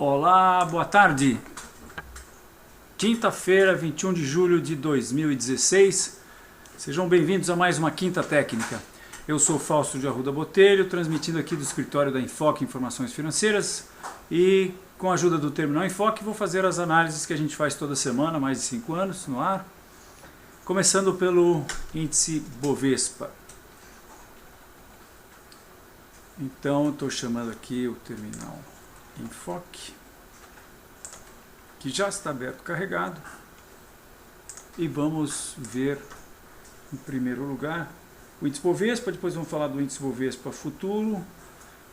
Olá, boa tarde. Quinta-feira, 21 de julho de 2016. Sejam bem-vindos a mais uma Quinta Técnica. Eu sou Fausto de Arruda Botelho, transmitindo aqui do escritório da Enfoque Informações Financeiras e com a ajuda do Terminal Enfoque vou fazer as análises que a gente faz toda semana, há mais de 5 anos no ar. Começando pelo índice Bovespa. Então, estou chamando aqui o Terminal Enfoque, que já está aberto, carregado, e vamos ver em primeiro lugar o índice Bovespa, depois vamos falar do índice Bovespa futuro,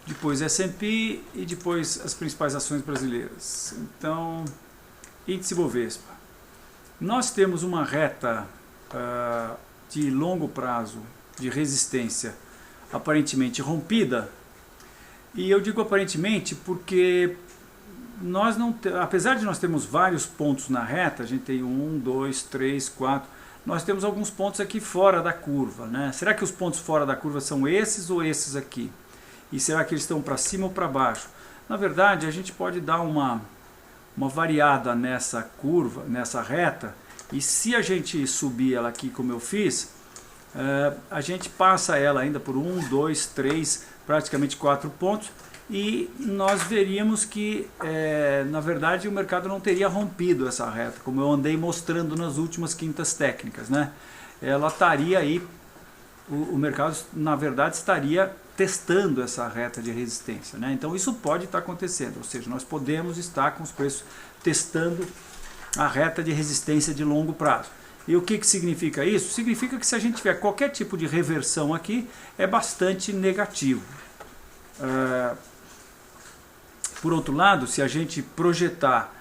depois S&P e depois as principais ações brasileiras. Então, índice Bovespa. Nós temos uma reta de longo prazo de resistência aparentemente rompida, e eu digo aparentemente porque nós não, apesar de nós termos vários pontos na reta, a gente tem 1, 2, 3, 4, nós temos alguns pontos aqui fora da curva, né? Será que os pontos fora da curva são esses ou esses aqui? E será que eles estão para cima ou para baixo? Na verdade, a gente pode dar uma variada nessa curva, nessa reta, e se a gente subir ela aqui como eu fiz, a gente passa ela ainda por 1, 2, 3, praticamente 4 pontos, e nós veríamos que, na verdade, o mercado não teria rompido essa reta, como eu andei mostrando nas últimas quintas técnicas, né? Ela estaria aí, o mercado, na verdade, estaria testando essa reta de resistência, né? Então isso pode estar acontecendo, ou seja, nós podemos estar com os preços testando a reta de resistência de longo prazo. E o que significa isso? Significa que se a gente tiver qualquer tipo de reversão aqui, é bastante negativo. Por outro lado, se a gente projetar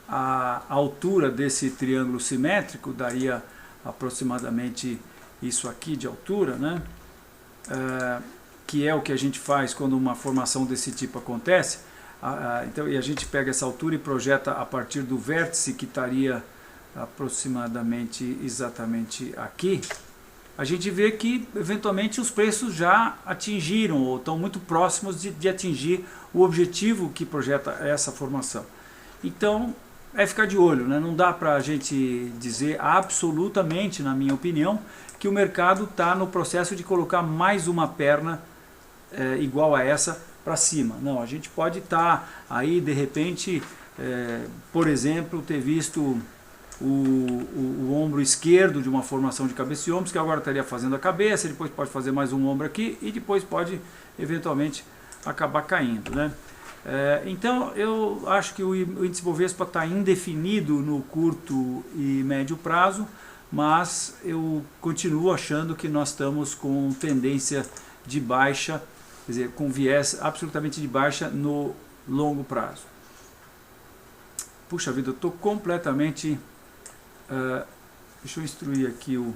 a altura desse triângulo simétrico, daria aproximadamente isso aqui de altura, né? Que é o que a gente faz quando uma formação desse tipo acontece. Então, e a gente pega essa altura e projeta a partir do vértice que estaria aproximadamente exatamente aqui, a gente vê que eventualmente os preços já atingiram ou estão muito próximos de atingir o objetivo que projeta essa formação. Então é ficar de olho, né? Não dá para a gente dizer absolutamente, na minha opinião, que o mercado está no processo de colocar mais uma perna igual a essa para cima. Não, a gente pode estar aí de repente, por exemplo, ter visto o ombro esquerdo de uma formação de cabeça e ombros, que agora estaria fazendo a cabeça, depois pode fazer mais um ombro aqui e depois pode eventualmente acabar caindo, né? Então eu acho que o índice Bovespa está indefinido no curto e médio prazo, mas eu continuo achando que nós estamos com tendência de baixa, quer dizer, com viés absolutamente de baixa no longo prazo. Puxa vida, eu estou completamente... deixa eu instruir aqui o...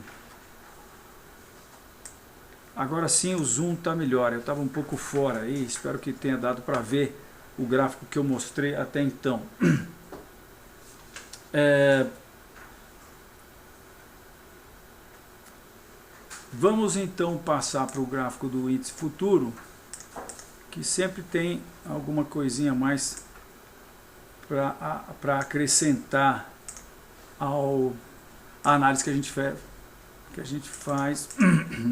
Agora sim o zoom está melhor, eu estava um pouco fora aí, espero que tenha dado para ver o gráfico que eu mostrei até então. Vamos então passar para o gráfico do índice futuro, que sempre tem alguma coisinha a mais para acrescentar a análise que a gente faz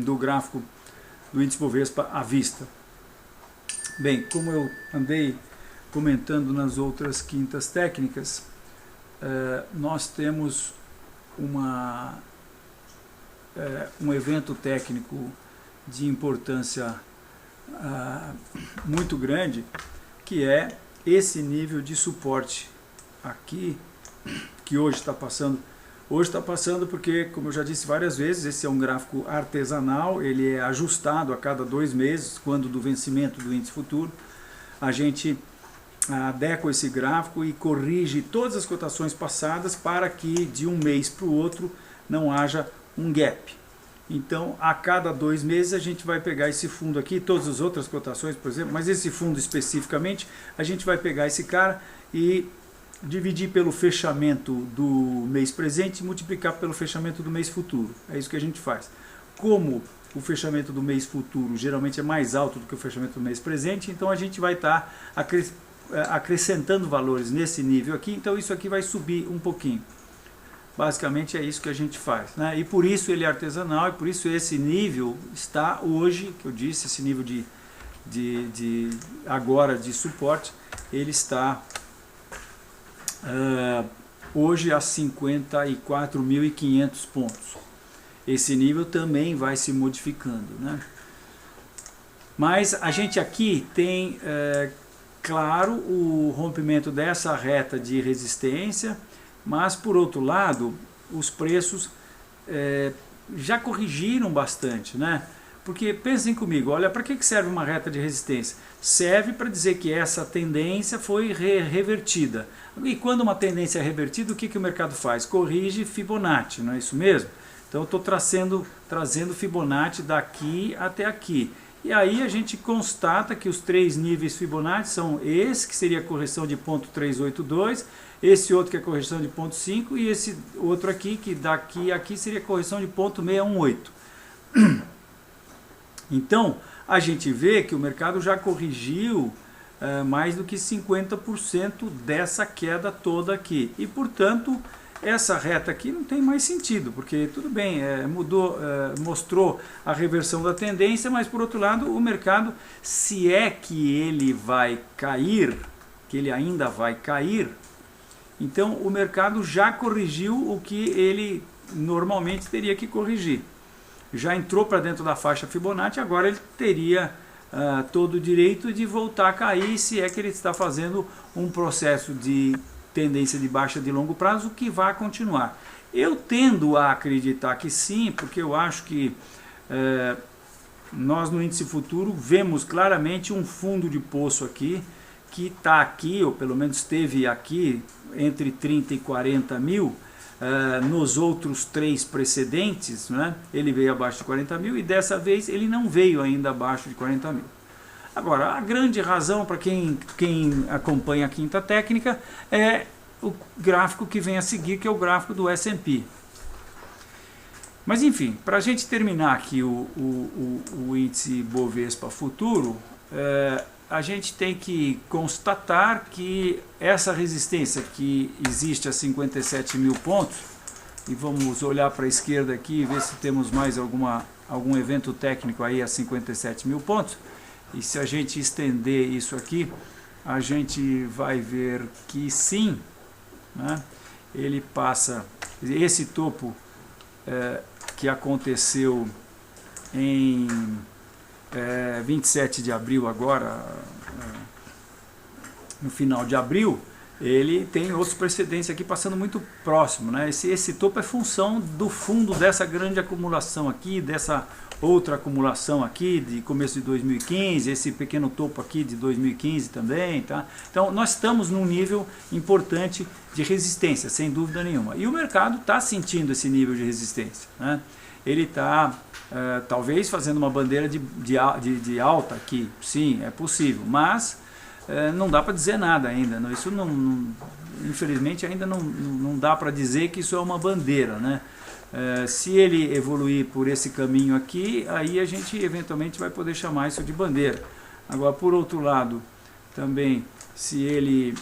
do gráfico do índice Bovespa à vista. Bem, como eu andei comentando nas outras quintas técnicas, nós temos um evento técnico de importância muito grande, que é esse nível de suporte aqui, que hoje está passando. Hoje está passando porque, como eu já disse várias vezes, esse é um gráfico artesanal, ele é ajustado a cada 2 meses, quando do vencimento do índice futuro. A gente adequa esse gráfico e corrige todas as cotações passadas para que de um mês para o outro não haja um gap. Então, a cada 2 meses a gente vai pegar esse fundo aqui, todas as outras cotações, por exemplo, mas esse fundo especificamente, a gente vai pegar esse cara e dividir pelo fechamento do mês presente e multiplicar pelo fechamento do mês futuro. É isso que a gente faz. Como o fechamento do mês futuro geralmente é mais alto do que o fechamento do mês presente, então a gente vai estar acrescentando valores nesse nível aqui, então isso aqui vai subir um pouquinho. Basicamente é isso que a gente faz, né? E por isso ele é artesanal, e por isso esse nível está hoje, que eu disse, esse nível agora de suporte, ele está hoje a 54.500 pontos. Esse nível também vai se modificando, né? Mas a gente aqui tem, claro, o rompimento dessa reta de resistência, mas por outro lado, os preços já corrigiram bastante, né? Porque pensem comigo, olha, para que serve uma reta de resistência? Serve para dizer que essa tendência foi revertida. E quando uma tendência é revertida, o que o mercado faz? Corrige Fibonacci, não é isso mesmo? Então eu estou trazendo Fibonacci daqui até aqui. E aí a gente constata que os três níveis Fibonacci são esse, que seria a correção de ponto 382, esse outro que é a correção de ponto 5, e esse outro aqui, que daqui a aqui seria a correção de ponto 618. Então, a gente vê que o mercado já corrigiu mais do que 50% dessa queda toda aqui. E, portanto, essa reta aqui não tem mais sentido, porque tudo bem, mostrou a reversão da tendência, mas, por outro lado, o mercado, se é que ele vai cair, que ele ainda vai cair, então o mercado já corrigiu o que ele normalmente teria que corrigir. Já entrou para dentro da faixa Fibonacci, agora ele teria todo o direito de voltar a cair, se é que ele está fazendo um processo de tendência de baixa de longo prazo que vai continuar. Eu tendo a acreditar que sim, porque eu acho que nós no índice futuro vemos claramente um fundo de poço aqui, que está aqui, ou pelo menos esteve aqui, entre 30 e 40 mil, nos outros três precedentes, né? Ele veio abaixo de 40 mil e dessa vez ele não veio ainda abaixo de 40 mil. Agora, a grande razão para quem acompanha a quinta técnica é o gráfico que vem a seguir, que é o gráfico do S&P. Mas enfim, para a gente terminar aqui o índice Bovespa futuro, a gente tem que constatar que essa resistência que existe a 57 mil pontos, e vamos olhar para a esquerda aqui e ver se temos mais algum evento técnico aí a 57 mil pontos, e se a gente estender isso aqui, a gente vai ver que sim, né, ele passa, esse topo que aconteceu em 27 de abril agora, no final de abril, ele tem outros precedentes aqui passando muito próximo, né? Esse topo é função do fundo dessa grande acumulação aqui, dessa outra acumulação aqui de começo de 2015, esse pequeno topo aqui de 2015 também, tá? Então nós estamos num nível importante de resistência, sem dúvida nenhuma. E o mercado está sentindo esse nível de resistência, né? Ele está talvez fazendo uma bandeira de alta aqui, sim, é possível, mas não dá para dizer nada ainda, não, isso infelizmente ainda não dá para dizer que isso é uma bandeira, né? Se ele evoluir por esse caminho aqui, aí a gente eventualmente vai poder chamar isso de bandeira. Agora, por outro lado, também, se ele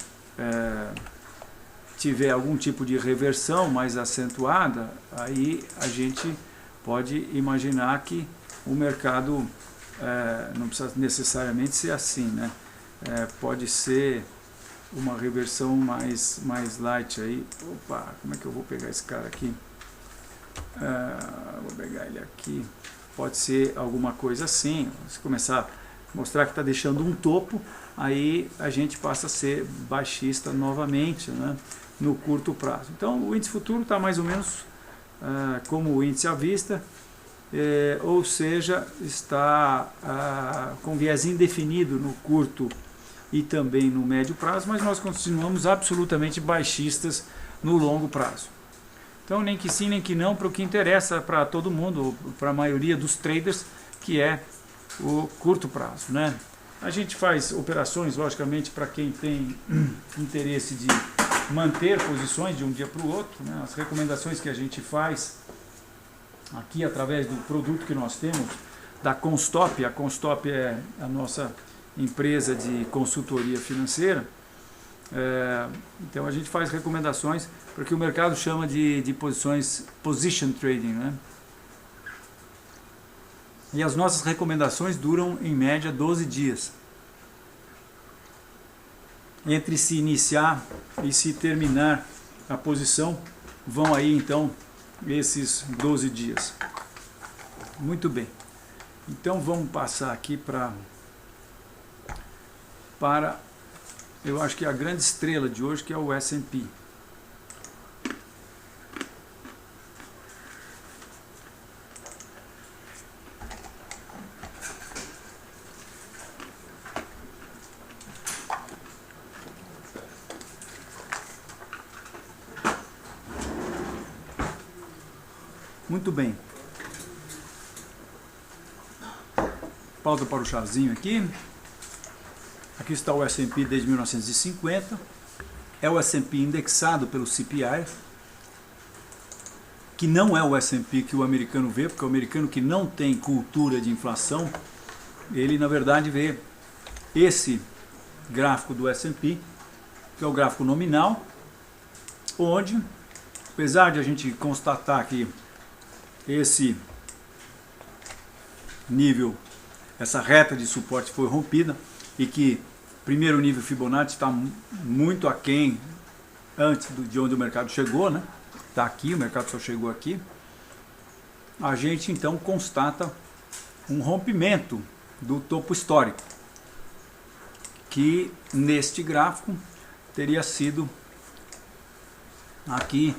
tiver algum tipo de reversão mais acentuada, aí a gente pode imaginar que o mercado não precisa necessariamente ser assim, né? Pode ser uma reversão mais light aí. Opa, como é que eu vou pegar esse cara aqui? Vou pegar ele aqui. Pode ser alguma coisa assim. Se começar a mostrar que está deixando um topo, aí a gente passa a ser baixista novamente, né, no curto prazo. Então o índice futuro está mais ou menos como o índice à vista, ou seja, está com viés indefinido no curto e também no médio prazo, mas nós continuamos absolutamente baixistas no longo prazo. Então nem que sim, nem que não, para o que interessa para todo mundo, para a maioria dos traders, que é o curto prazo, né? A gente faz operações, logicamente, para quem tem interesse de manter posições de um dia para o outro, né? As recomendações que a gente faz aqui através do produto que nós temos, da Constop. A Constop é a nossa empresa de consultoria financeira. Então a gente faz recomendações porque o mercado chama de posições position trading, né? E as nossas recomendações duram em média 12 dias. Entre se iniciar e se terminar a posição, vão aí então esses 12 dias. Muito bem. Então vamos passar aqui para eu acho que a grande estrela de hoje, que é o S&P. Muito bem. Pausa para o chazinho aqui. Aqui está o S&P desde 1950. É o S&P indexado pelo CPI, que não é o S&P que o americano vê, porque o americano que não tem cultura de inflação, ele na verdade vê esse gráfico do S&P, que é o gráfico nominal, onde, apesar de a gente constatar que esse nível, essa reta de suporte foi rompida e que o primeiro nível Fibonacci está muito aquém antes de onde o mercado chegou, né? Está aqui, o mercado só chegou aqui. A gente então constata um rompimento do topo histórico, que neste gráfico teria sido aqui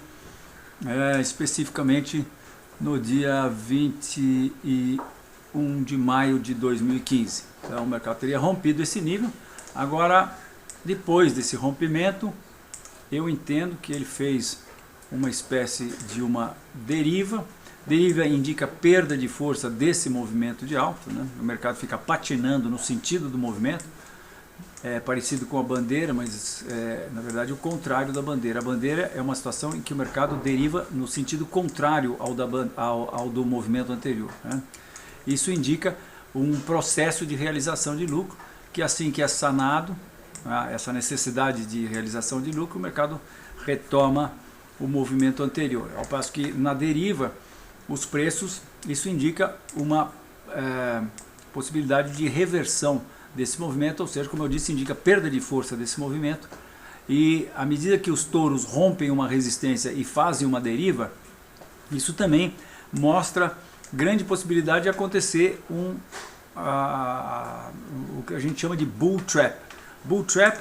especificamente no dia 21 de maio de 2015. Então o mercado teria rompido esse nível. Agora, depois desse rompimento, eu entendo que ele fez uma espécie de uma deriva. Deriva indica perda de força desse movimento de alta, né? O mercado fica patinando no sentido do movimento. É parecido com a bandeira, mas na verdade o contrário da bandeira. A bandeira é uma situação em que o mercado deriva no sentido contrário ao do movimento anterior, né? Isso indica um processo de realização de lucro, que assim que é sanado, essa necessidade de realização de lucro, o mercado retoma o movimento anterior. Ao passo que na deriva, os preços, isso indica uma possibilidade de reversão desse movimento, ou seja, como eu disse, indica perda de força desse movimento, e à medida que os touros rompem uma resistência e fazem uma deriva, isso também mostra grande possibilidade de acontecer o que a gente chama de bull trap. Bull trap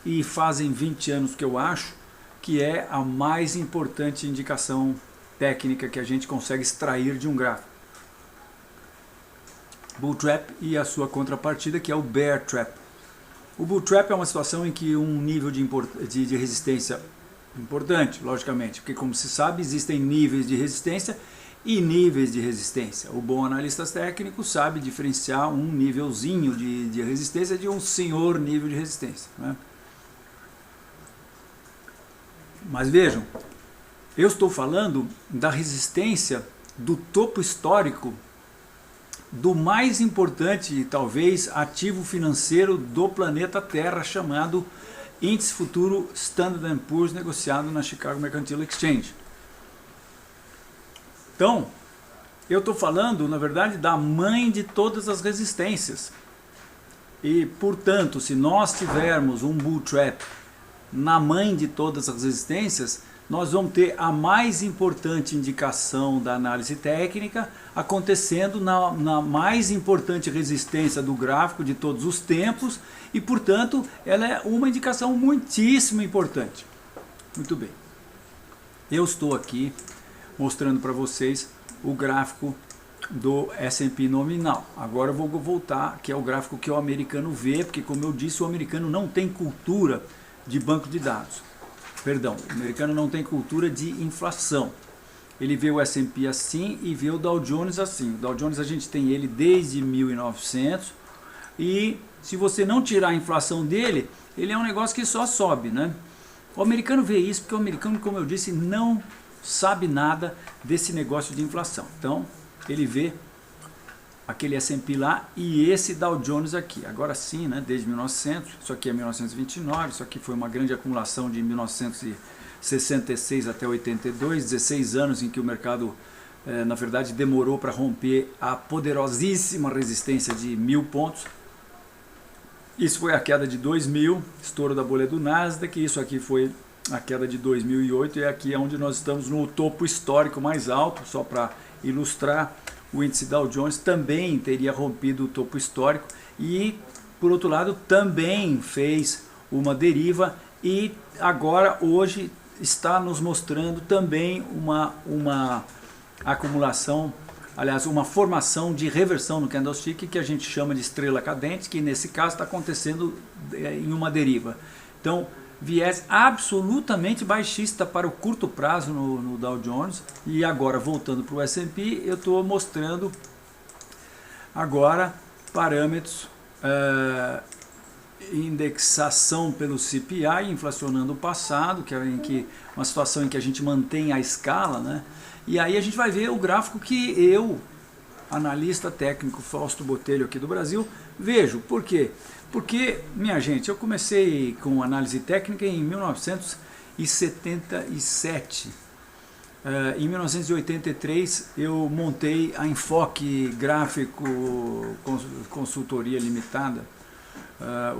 e fazem 20 anos que eu acho, que é a mais importante indicação técnica que a gente consegue extrair de um gráfico. Bull Trap e a sua contrapartida, que é o Bear Trap. O Bull Trap é uma situação em que um nível de resistência importante, logicamente, porque como se sabe, existem níveis de resistência e níveis de resistência. O bom analista técnico sabe diferenciar um nívelzinho de resistência de um senhor nível de resistência, né? Mas vejam, eu estou falando da resistência do topo histórico do mais importante, talvez, ativo financeiro do planeta Terra, chamado Índice Futuro Standard & Poor's, negociado na Chicago Mercantile Exchange. Então, eu estou falando, na verdade, da mãe de todas as resistências. E, portanto, se nós tivermos um bull trap na mãe de todas as resistências, nós vamos ter a mais importante indicação da análise técnica acontecendo na mais importante resistência do gráfico de todos os tempos e, portanto, ela é uma indicação muitíssimo importante. Muito bem. Eu estou aqui mostrando para vocês o gráfico do S&P nominal. Agora eu vou voltar, que é o gráfico que o americano vê, porque, como eu disse, o americano não tem cultura de banco de dados. Perdão, o americano não tem cultura de inflação. Ele vê o S&P assim e vê o Dow Jones assim. O Dow Jones a gente tem ele desde 1900 e se você não tirar a inflação dele, ele é um negócio que só sobe, né? O americano vê isso porque o americano, como eu disse, não sabe nada desse negócio de inflação. Então, ele vê aquele S&P lá e esse Dow Jones aqui. Agora sim, né, desde 1900, isso aqui é 1929, isso aqui foi uma grande acumulação de 1966 até 82, 16 anos em que o mercado, na verdade, demorou para romper a poderosíssima resistência de 1000 pontos. Isso foi a queda de 2000, estouro da bolha do Nasdaq, isso aqui foi a queda de 2008 e aqui é onde nós estamos no topo histórico mais alto, só para ilustrar. O índice Dow Jones também teria rompido o topo histórico e, por outro lado, também fez uma deriva e agora, hoje, está nos mostrando também uma acumulação, aliás, uma formação de reversão no candlestick que a gente chama de estrela cadente, que nesse caso está acontecendo em uma deriva. Então, viés absolutamente baixista para o curto prazo no Dow Jones. E agora, voltando para o S&P, eu estou mostrando agora parâmetros, indexação pelo CPI, inflacionando o passado, que é uma situação em que a gente mantém a escala, né? E aí a gente vai ver o gráfico que eu, analista técnico Fausto Botelho aqui do Brasil, vejo. Por quê? Porque, minha gente, eu comecei com análise técnica em 1977. Em 1983 eu montei a Enfoque Gráfico Consultoria Limitada.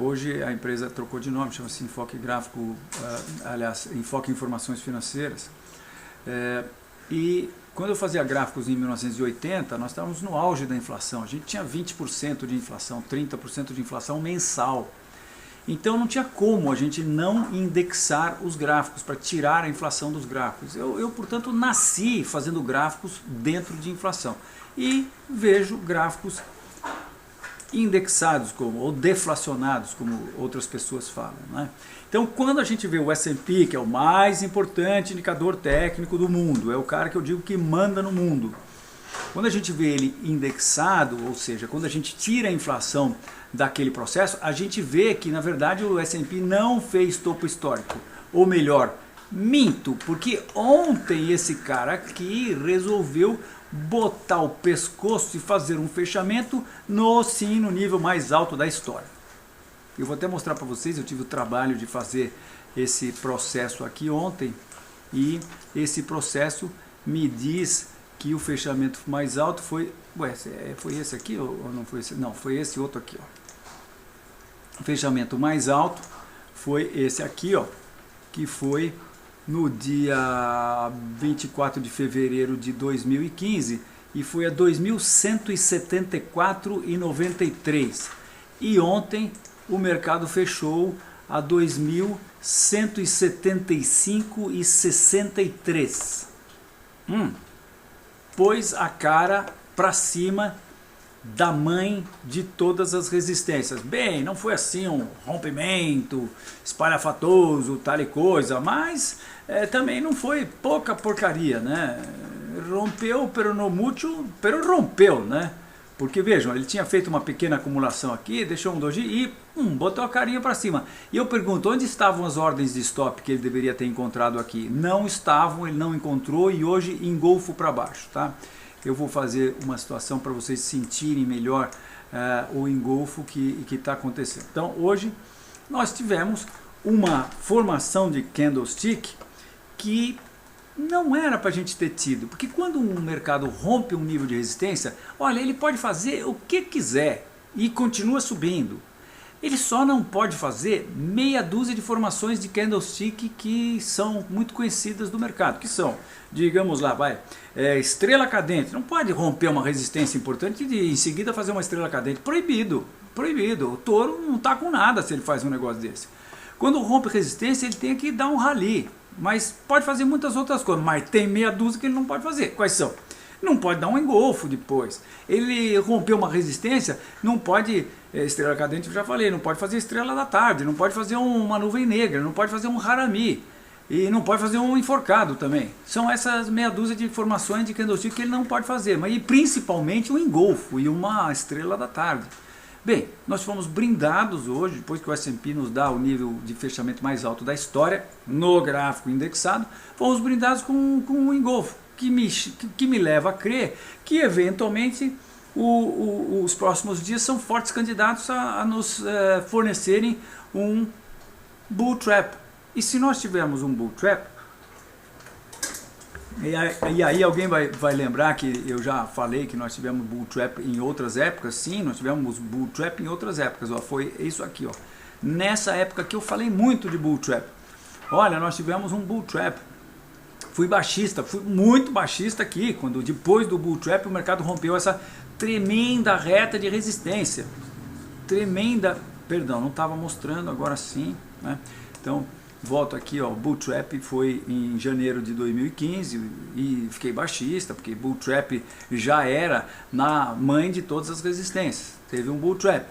Hoje a empresa trocou de nome, chama-se Enfoque Gráfico, aliás, Enfoque Informações Financeiras. E quando eu fazia gráficos em 1980, nós estávamos no auge da inflação. A gente tinha 20% de inflação, 30% de inflação mensal. Então não tinha como a gente não indexar os gráficos para tirar a inflação dos gráficos. Eu, portanto, nasci fazendo gráficos dentro de inflação. E vejo gráficos indexados ou deflacionados, como outras pessoas falam, né? Então, quando a gente vê o S&P, que é o mais importante indicador técnico do mundo, é o cara que eu digo que manda no mundo. Quando a gente vê ele indexado, ou seja, quando a gente tira a inflação daquele processo, a gente vê que, na verdade, o S&P não fez topo histórico. Ou melhor, minto, porque ontem esse cara aqui resolveu botar o pescoço e fazer um fechamento no nível mais alto da história. Eu vou até mostrar para vocês, eu tive o trabalho de fazer esse processo aqui ontem e esse processo me diz que o fechamento mais alto foi... Ué, foi esse aqui ou não foi esse? Não, foi esse outro aqui, ó. O fechamento mais alto foi esse aqui, ó, que foi no dia 24 de fevereiro de 2015 e foi a 2.174,93. E ontem o mercado fechou a 2.175,63. Pôs a cara para cima da mãe de todas as resistências. Bem, não foi assim um rompimento espalhafatoso, tal e coisa, mas também não foi pouca porcaria, né? Rompeu, pero no mucho, pero rompeu, né? Porque vejam, ele tinha feito uma pequena acumulação aqui, deixou um doji e botou a carinha para cima. E eu pergunto, onde estavam as ordens de stop que ele deveria ter encontrado aqui? Não estavam, ele não encontrou e hoje engolfo para baixo, tá? Eu vou fazer uma situação para vocês sentirem melhor o engolfo que está acontecendo. Então, hoje nós tivemos uma formação de candlestick que não era para a gente ter tido, porque quando um mercado rompe um nível de resistência, olha, ele pode fazer o que quiser e continua subindo. Ele só não pode fazer meia dúzia de formações de candlestick que são muito conhecidas do mercado, que são, digamos lá, estrela cadente. Não pode romper uma resistência importante e em seguida fazer uma estrela cadente. Proibido, proibido. O touro não está com nada se ele faz um negócio desse. Quando rompe resistência, ele tem que dar um rally, mas pode fazer muitas outras coisas, mas tem meia dúzia que ele não pode fazer. Quais são? Não pode dar um engolfo depois. Ele rompeu uma resistência, não pode, estrela cadente eu já falei, não pode fazer estrela da tarde, não pode fazer uma nuvem negra, não pode fazer um harami, e não pode fazer um enforcado também. São essas meia dúzia de formações de candlestick que ele não pode fazer, mas e principalmente um engolfo e uma estrela da tarde. Bem, nós fomos brindados hoje, depois que o S&P nos dá o nível de fechamento mais alto da história, no gráfico indexado, fomos brindados com um engolfo, que me leva a crer que eventualmente os próximos dias são fortes candidatos a nos fornecerem um bull trap. E se nós tivermos um bull trap, e aí alguém vai lembrar que eu já falei que nós tivemos bull trap em outras épocas. Sim, nós tivemos bull trap em outras épocas. Ó, foi isso aqui, ó. Nessa época que eu falei muito de bull trap. Olha, nós tivemos um bull trap. Fui baixista, fui muito baixista aqui, quando depois do bull trap o mercado rompeu essa tremenda reta de resistência. Tremenda, perdão, não estava mostrando, agora sim, né? Então, volto aqui, ó, o bull trap foi em janeiro de 2015 e fiquei baixista, porque bull trap já era na mãe de todas as resistências. Teve um bull trap.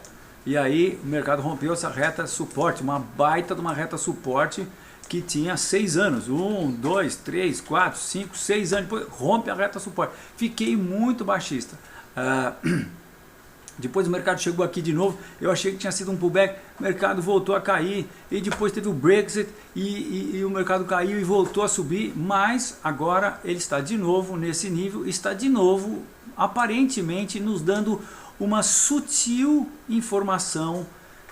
E aí o mercado rompeu essa reta suporte, uma baita de uma reta suporte que tinha 6 anos, 1, 2, 3, 4, 5, 6 anos, depois rompe a reta suporte. Fiquei muito baixista. Depois o mercado chegou aqui de novo, eu achei que tinha sido um pullback, o mercado voltou a cair, e depois teve o Brexit, e o mercado caiu e voltou a subir, mas agora ele está de novo nesse nível, está de novo, aparentemente, nos dando uma sutil informação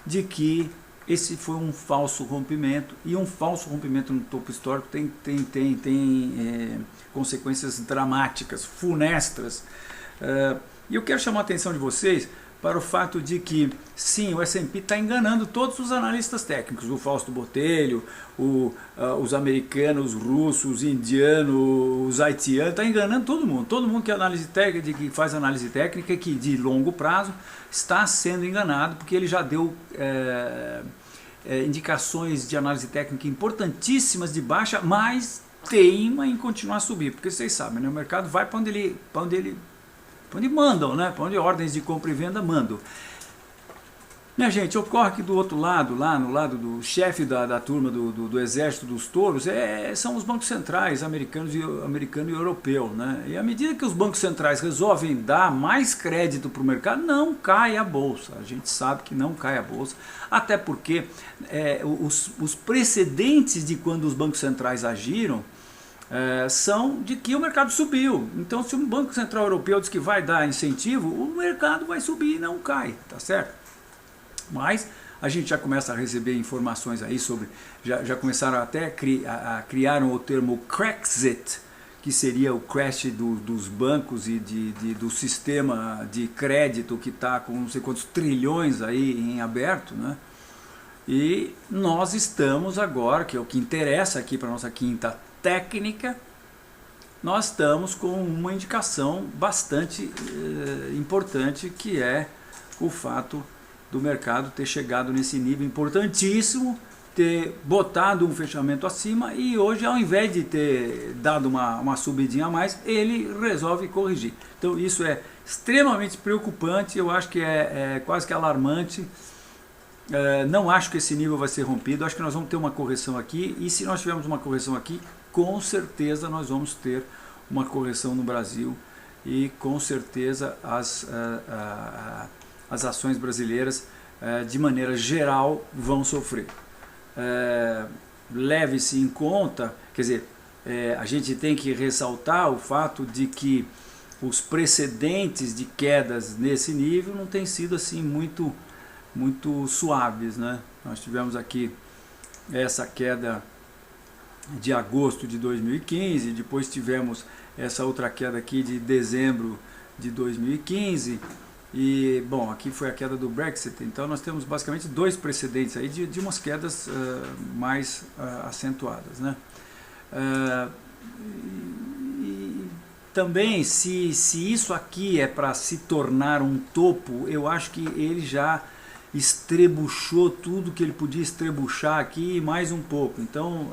de que esse foi um falso rompimento, e um falso rompimento no topo histórico tem consequências dramáticas, funestas. E eu quero chamar a atenção de vocês para o fato de que, sim, o S&P está enganando todos os analistas técnicos, o Fausto Botelho, os americanos, os russos, os indianos, os haitianos, está enganando todo mundo que, que faz análise técnica, que de longo prazo está sendo enganado, porque ele já deu indicações de análise técnica importantíssimas de baixa, mas teima em continuar a subir, porque vocês sabem, né, o mercado vai para onde mandam, né? Para onde ordens de compra e venda mandam. Minha gente, ocorre que do outro lado, lá no lado do chefe da turma do exército dos touros, são os bancos centrais americano e europeu, né? E à medida que os bancos centrais resolvem dar mais crédito para o mercado, não cai a bolsa. A gente sabe que não cai a bolsa, até porque os precedentes de quando os bancos centrais agiram são de que o mercado subiu. Então, se o Banco Central Europeu diz que vai dar incentivo, o mercado vai subir e não cai, tá certo? Mas a gente já começa a receber informações aí sobre, já começaram até a criar o termo Crexit, que seria o crash dos bancos e do sistema de crédito que está com não sei quantos trilhões aí em aberto, né? E nós estamos agora, que é o que interessa aqui para a nossa quinta técnica, nós estamos com uma indicação bastante importante, que é o fato do mercado ter chegado nesse nível importantíssimo, ter botado um fechamento acima e hoje, ao invés de ter dado uma subidinha a mais, ele resolve corrigir. Então isso é extremamente preocupante, eu acho que é quase que alarmante. Não acho que esse nível vai ser rompido, acho que nós vamos ter uma correção aqui, e se nós tivermos uma correção aqui, com certeza nós vamos ter uma correção no Brasil, e com certeza as ações brasileiras, de maneira geral, vão sofrer. Leve-se em conta, quer dizer, a gente tem que ressaltar o fato de que os precedentes de quedas nesse nível não têm sido assim muito suaves, né? Nós tivemos aqui essa queda de agosto de 2015, depois tivemos essa outra queda aqui de dezembro de 2015, e bom, aqui foi a queda do Brexit. Então nós temos basicamente dois precedentes aí de umas quedas mais acentuadas, né? E também, se isso aqui é para se tornar um topo, eu acho que ele já estrebuchou tudo que ele podia estrebuchar aqui e mais um pouco. Então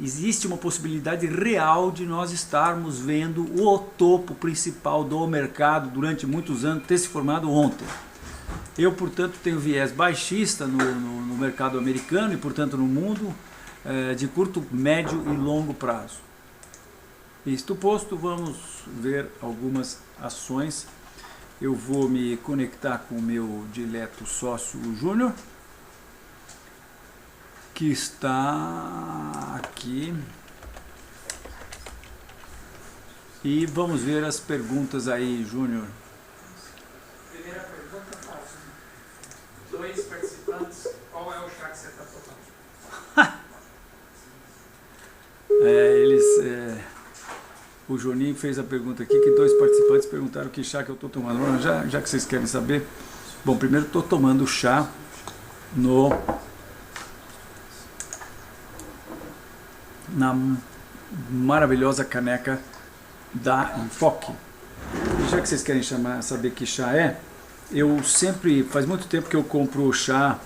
existe uma possibilidade real de nós estarmos vendo o topo principal do mercado durante muitos anos ter se formado ontem. Eu, portanto, tenho viés baixista no mercado americano e, portanto, no mundo, de curto, médio e longo prazo. Isto posto, vamos ver algumas ações. Eu vou me conectar com o meu dileto sócio Júnior, que está aqui, e vamos ver as perguntas aí, Júnior. dois participantes, qual é o chá que você está tomando? O Juninho fez a pergunta aqui, que 2 participantes perguntaram que chá que eu estou tomando. Bom, já que vocês querem saber, bom, primeiro estou tomando chá na maravilhosa caneca da Enfoque. E já que vocês querem saber que chá é, eu sempre, faz muito tempo que eu compro chá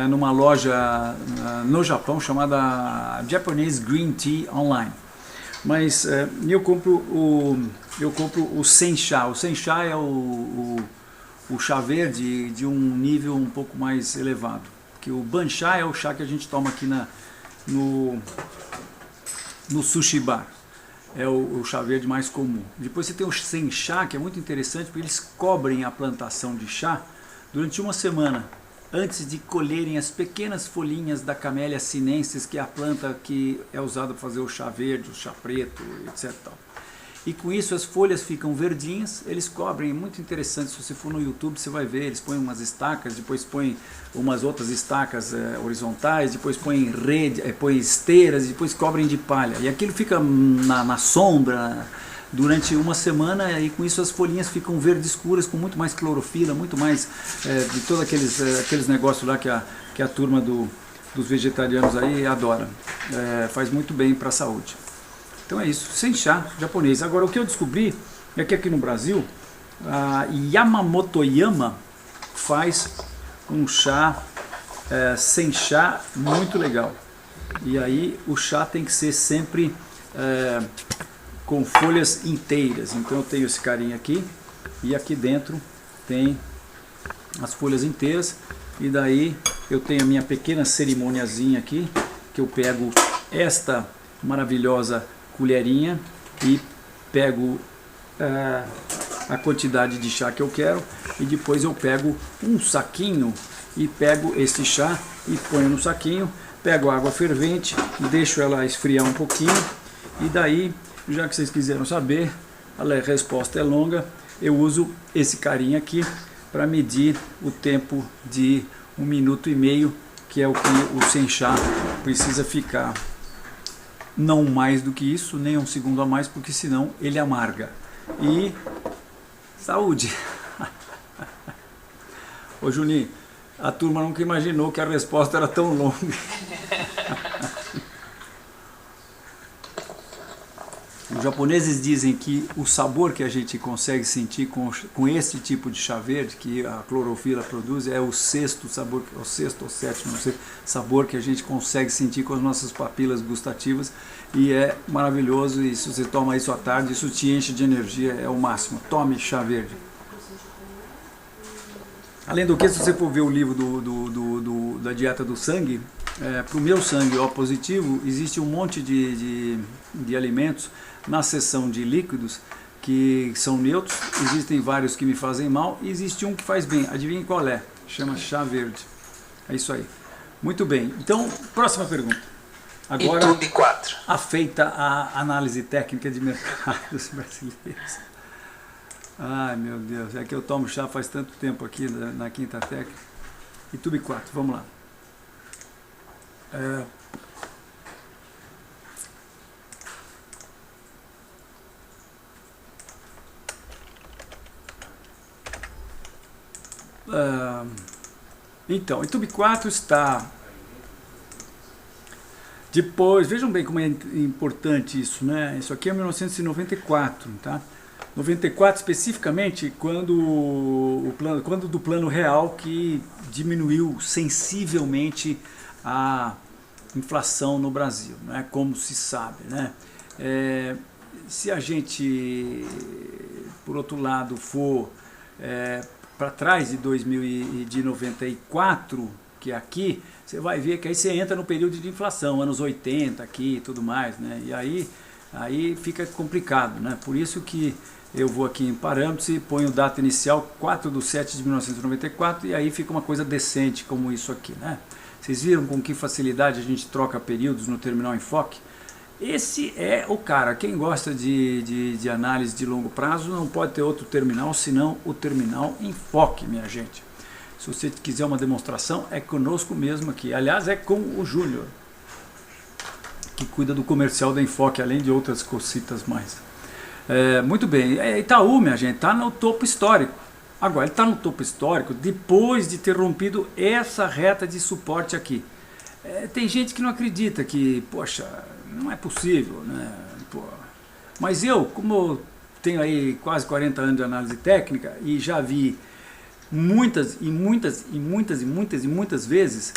numa loja no Japão chamada Japanese Green Tea Online. Mas eu compro o Sencha. O Sencha é o chá verde de um nível um pouco mais elevado. Que o Banchá é o chá que a gente toma aqui no sushi bar. É o chá verde mais comum. Depois você tem o Sencha, que é muito interessante, porque eles cobrem a plantação de chá durante uma semana, antes de colherem as pequenas folhinhas da Camellia sinensis, que é a planta que é usada para fazer o chá verde, o chá preto, etc. E com isso as folhas ficam verdinhas, eles cobrem, é muito interessante, se você for no YouTube você vai ver, eles põem umas estacas, depois põem umas outras estacas horizontais, depois põem põem esteiras, depois cobrem de palha. E aquilo fica na sombra durante uma semana, e com isso as folhinhas ficam verdes escuras, com muito mais clorofila, muito mais de todos aqueles negócios lá que a turma dos vegetarianos aí adora. Faz muito bem para a saúde. Então é isso, Sencha japonês. Agora, o que eu descobri é que aqui no Brasil, a Yamamotoyama faz um chá Sencha muito legal. E aí o chá tem que ser sempre com folhas inteiras. Então eu tenho esse carinha aqui, e aqui dentro tem as folhas inteiras, e daí eu tenho a minha pequena cerimoniazinha aqui, que eu pego esta maravilhosa colherinha e pego a quantidade de chá que eu quero, e depois eu pego um saquinho e pego esse chá e ponho no saquinho, pego água fervente, deixo ela esfriar um pouquinho, e daí, já que vocês quiseram saber, a resposta é longa, eu uso esse carinha aqui para medir o tempo de 1 minuto e meio, que é o que o Sencha precisa ficar. Não mais do que isso, nem 1 segundo a mais, porque senão ele amarga. E saúde! Ô Juninho, a turma nunca imaginou que a resposta era tão longa. Os japoneses dizem que o sabor que a gente consegue sentir com esse tipo de chá verde, que a clorofila produz, é o sexto sabor, o sexto ou sétimo, não sei, sabor que a gente consegue sentir com as nossas papilas gustativas, e é maravilhoso. E se você toma isso à tarde, isso te enche de energia, é o máximo. Tome chá verde. Além do que, se você for ver o livro da dieta do sangue, para o meu sangue O positivo, existe um monte de alimentos na seção de líquidos que são neutros, existem vários que me fazem mal, e existe um que faz bem. Adivinhem qual é? Chama chá verde. É isso aí. Muito bem. Então, próxima pergunta. Agora, YouTube 4. afeita a análise técnica de mercados brasileiros. Ai, meu Deus, é que eu tomo chá faz tanto tempo aqui na Quinta Tech. YouTube 4, vamos lá. Então, o YouTube 4 está... Depois, vejam bem como é importante isso, né? Isso aqui é 1994, tá? 94 especificamente, quando do plano real, que diminuiu sensivelmente a inflação no Brasil, né? Como se sabe, né? Se a gente, por outro lado, for para trás de 94, que é aqui, você vai ver que aí você entra no período de inflação, anos 80 aqui e tudo mais, né? E aí fica complicado, né? Por isso que eu vou aqui em parâmetros e ponho data inicial 4/7/1994, e aí fica uma coisa decente como isso aqui, né? Vocês viram com que facilidade a gente troca períodos no terminal Enfoque? Esse é o cara. Quem gosta de análise de longo prazo não pode ter outro terminal senão o terminal Enfoque, minha gente. Se você quiser uma demonstração, é conosco mesmo aqui. Aliás, é com o Júnior, que cuida do comercial da Enfoque, além de outras cositas mais. Muito bem, Itaú, minha gente, está no topo histórico. Agora, ele está no topo histórico depois de ter rompido essa reta de suporte aqui. Tem gente que não acredita que, poxa, não é possível, né? Pô. Mas eu, como eu tenho aí quase 40 anos de análise técnica e já vi muitas vezes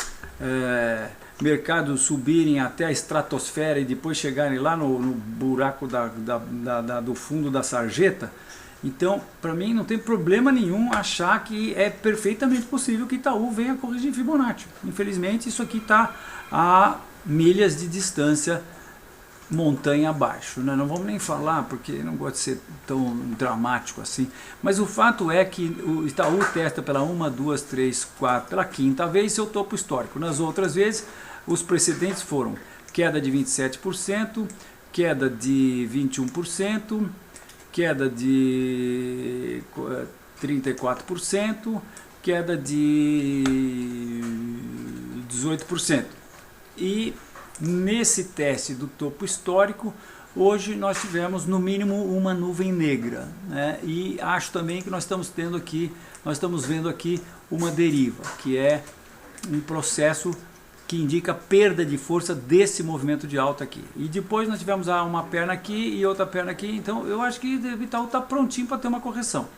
mercados subirem até a estratosfera e depois chegarem lá no buraco do fundo da sarjeta. Então, para mim não tem problema nenhum achar que é perfeitamente possível que Itaú venha corrigir Fibonacci. Infelizmente isso aqui está a milhas de distância montanha abaixo, né? Não vamos nem falar porque não gosto de ser tão dramático assim, mas o fato é que o Itaú testa pela 1, 2, 3, 4, pela quinta vez seu topo histórico. Nas outras vezes os precedentes foram queda de 27%, queda de 21%, queda de 34%, queda de 18%. E nesse teste do topo histórico, hoje nós tivemos no mínimo uma nuvem negra, né? E acho também que nós estamos vendo aqui uma deriva, que é um processo que indica perda de força desse movimento de alta aqui. E depois nós tivemos uma perna aqui e outra perna aqui, então eu acho que o Itaú está prontinho para ter uma correção.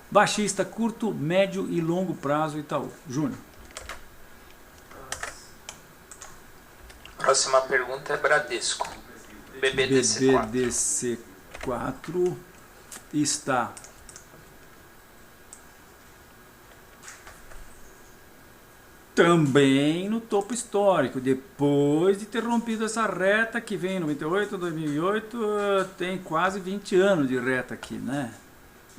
Baixista, curto, médio e longo prazo Itaú. Júnior. Próxima pergunta é Bradesco. BBDC4. BBDC4 está também no topo histórico, depois de ter rompido essa reta que vem em 98, 2008, tem quase 20 anos de reta aqui, né?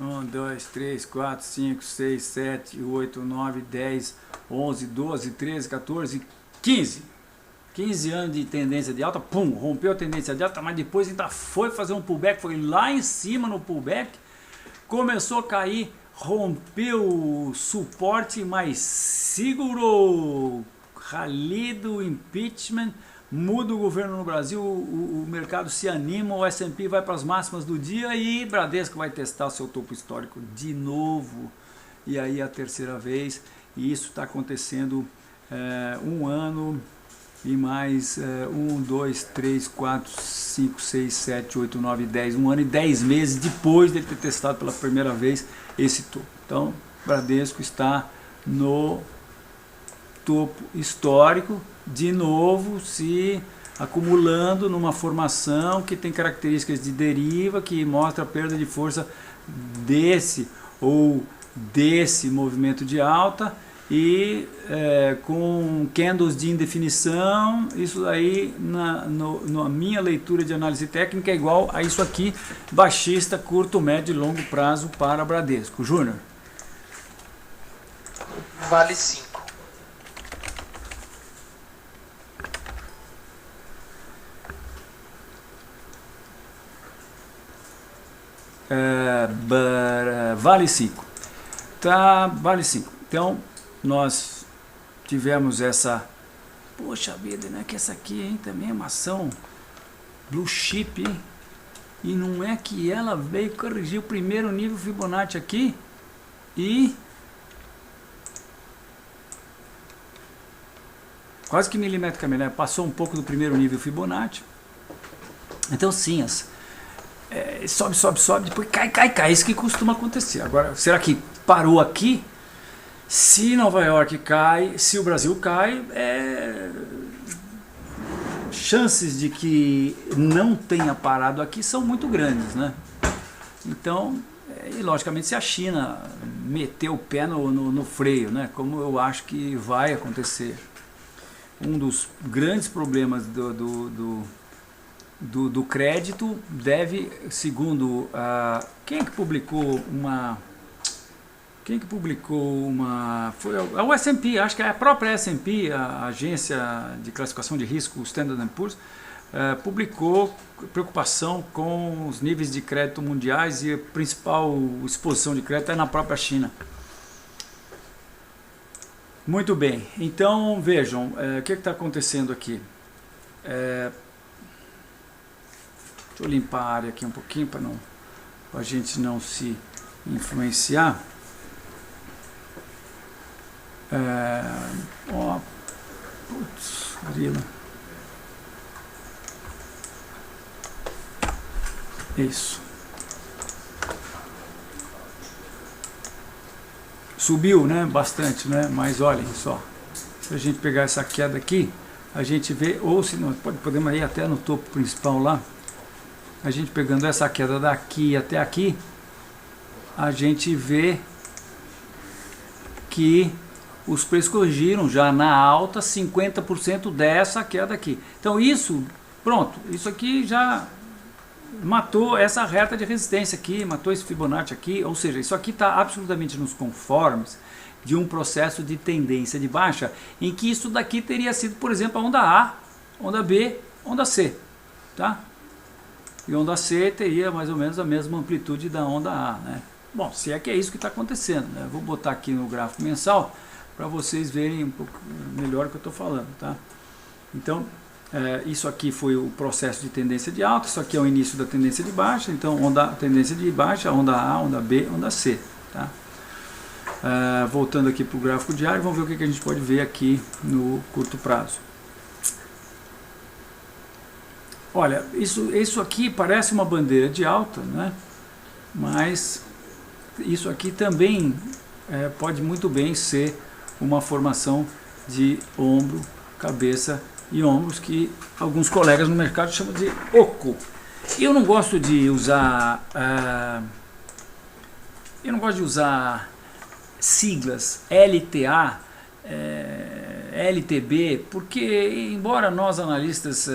1, 2, 3, 4, 5, 6, 7, 8, 9, 10, 11, 12, 13, 14, 15. 15 anos de tendência de alta, pum, rompeu a tendência de alta, mas depois ainda foi fazer um pullback, foi lá em cima no pullback, começou a cair, rompeu o suporte, mas segurou. Rally do impeachment, muda o governo no Brasil, o mercado se anima, o S&P vai para as máximas do dia e Bradesco vai testar o seu topo histórico de novo. E aí a terceira vez, e isso está acontecendo um ano e mais 1, 2, 3, 4, 5, 6, 7, 8, 9, 10, 1 ano e 10 meses depois de ter testado pela primeira vez esse topo. Então, Bradesco está no topo histórico, de novo se acumulando numa formação que tem características de deriva, que mostra a perda de força desse movimento de alta, e com candles de indefinição. Isso aí na minha leitura de análise técnica é igual a isso aqui, baixista, curto, médio e longo prazo para Bradesco. Júnior. Vale 5. Vale 5. Tá, vale 5. Então, nós tivemos essa, poxa vida, né, que essa aqui, hein, também é uma ação blue chip, hein? E não é que ela veio corrigir o primeiro nível Fibonacci aqui e quase que milimétrica, né? Passou um pouco do primeiro nível Fibonacci. Então sim, sobe, depois cai, isso que costuma acontecer. Agora, será que parou aqui? Se Nova York cai, se o Brasil cai, chances de que não tenha parado aqui são muito grandes, né? Então, e logicamente se a China meter o pé no freio, né? Como eu acho que vai acontecer. Um dos grandes problemas do crédito deve, segundo quem que publicou uma... Foi o S&P, acho que é a própria S&P, a agência de classificação de risco, o Standard & Poor's, publicou preocupação com os níveis de crédito mundiais e a principal exposição de crédito é na própria China. Muito bem, então vejam, o que está acontecendo aqui. Deixa eu limpar a área aqui um pouquinho para a gente não se influenciar. Putz, grila. Isso. Subiu, né? Bastante, né? Mas olhem só. Se a gente pegar essa queda aqui, a gente vê, ou se não, podemos ir até no topo principal lá. A gente pegando essa queda daqui até aqui, a gente vê que os preços corrigiram já na alta 50% dessa queda aqui. Então isso, pronto, isso aqui já matou essa reta de resistência aqui, matou esse Fibonacci aqui, ou seja, isso aqui está absolutamente nos conformes de um processo de tendência de baixa, em que isso daqui teria sido, por exemplo, a onda A, onda B, onda C, tá? E onda C teria mais ou menos a mesma amplitude da onda A, né? Bom, se é que é isso que está acontecendo, né? Vou botar aqui no gráfico mensal para vocês verem um pouco melhor o que eu estou falando, tá? Então, isso aqui foi o processo de tendência de alta, isso aqui é o início da tendência de baixa, então tendência de baixa, onda A, onda B, onda C, tá? Voltando aqui para o gráfico diário, vamos ver o que a gente pode ver aqui no curto prazo. Olha, isso aqui parece uma bandeira de alta, né? Mas isso aqui também pode muito bem ser uma formação de ombro, cabeça e ombros, que alguns colegas no mercado chamam de oco. Eu não gosto de usar siglas LTA, LTB, porque embora nós analistas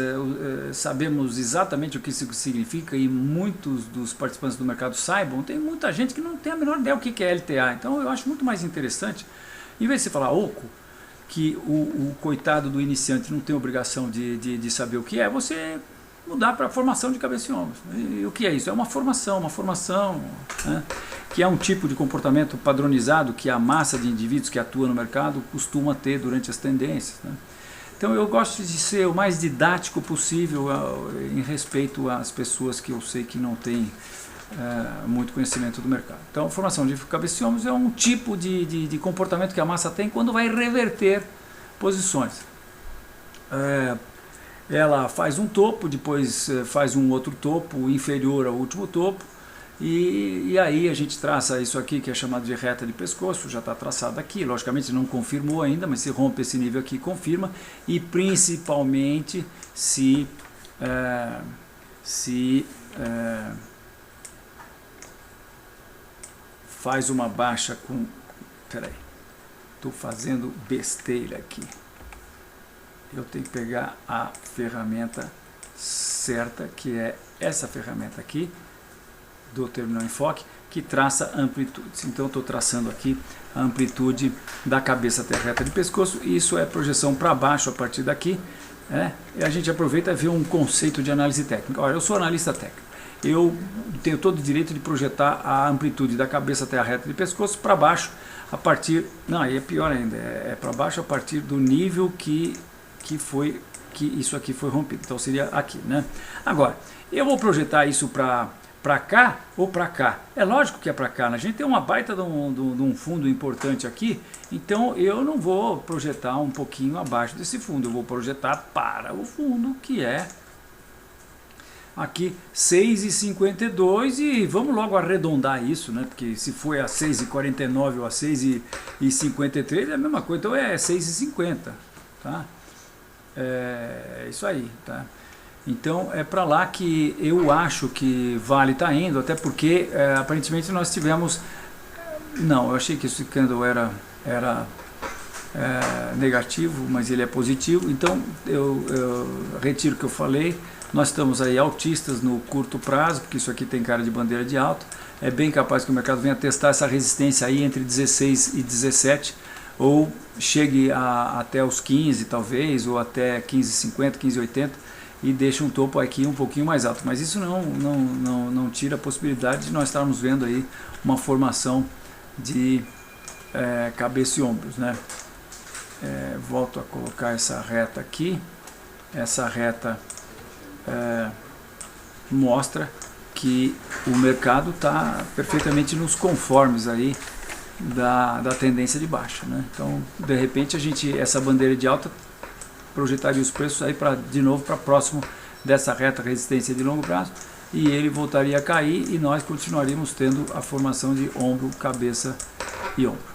sabemos exatamente o que isso significa e muitos dos participantes do mercado saibam, tem muita gente que não tem a menor ideia o que é LTA. Então eu acho muito mais interessante, em vez de você falar oco, que o coitado do iniciante não tem obrigação de saber o que é, você mudar para formação de cabeça e ombros. E o que é isso? É uma formação, né, que é um tipo de comportamento padronizado que a massa de indivíduos que atua no mercado costuma ter durante as tendências, né? Então eu gosto de ser o mais didático possível em respeito às pessoas que eu sei que não têm muito conhecimento do mercado. Então, formação de cabeça e ombros é um tipo de comportamento que a massa tem quando vai reverter posições. Ela faz um topo, depois faz um outro topo inferior ao último topo, e aí a gente traça isso aqui que é chamado de reta de pescoço, já está traçado aqui, logicamente não confirmou ainda, mas se rompe esse nível aqui, confirma, e principalmente se faz uma baixa com... Peraí, estou fazendo besteira aqui. Eu tenho que pegar a ferramenta certa, que é essa ferramenta aqui, do Terminal Enfoque, que traça amplitudes. Então eu estou traçando aqui a amplitude da cabeça até a reta de pescoço, e isso é projeção para baixo a partir daqui, e a gente aproveita e vê um conceito de análise técnica. Olha, eu sou analista técnico. Eu tenho todo o direito de projetar a amplitude da cabeça até a reta de pescoço para baixo, a partir... Não, aí é pior ainda, é para baixo a partir do nível que isso aqui foi rompido. Então seria aqui, né? Agora, eu vou projetar isso para cá ou para cá? É lógico que é para cá, né? A gente tem uma baita de um fundo importante aqui, então eu não vou projetar um pouquinho abaixo desse fundo, eu vou projetar para o fundo, que é aqui 6,52, e vamos logo arredondar isso, né? Porque se foi a 6,49 ou a 6,53 é a mesma coisa, então é 6,50, tá? É isso aí, tá? Então é para lá que eu acho que vale estar indo, até porque aparentemente nós tivemos... Não, eu achei que esse candle era negativo, mas ele é positivo, então eu retiro o que eu falei. Nós estamos aí altistas no curto prazo, porque isso aqui tem cara de bandeira de alta. É bem capaz que o mercado venha testar essa resistência aí entre 16 e 17, ou chegue até os 15 talvez, ou até 15,50, 15,80, e deixe um topo aqui um pouquinho mais alto. Mas isso não tira a possibilidade de nós estarmos vendo aí uma formação de cabeça e ombros, né? volto a colocar essa reta aqui. Essa reta mostra que o mercado está perfeitamente nos conformes aí da tendência de baixa, né? Então, de repente, essa bandeira de alta projetaria os preços aí de novo para próximo dessa reta resistência de longo prazo, e ele voltaria a cair e nós continuaríamos tendo a formação de ombro, cabeça e ombro.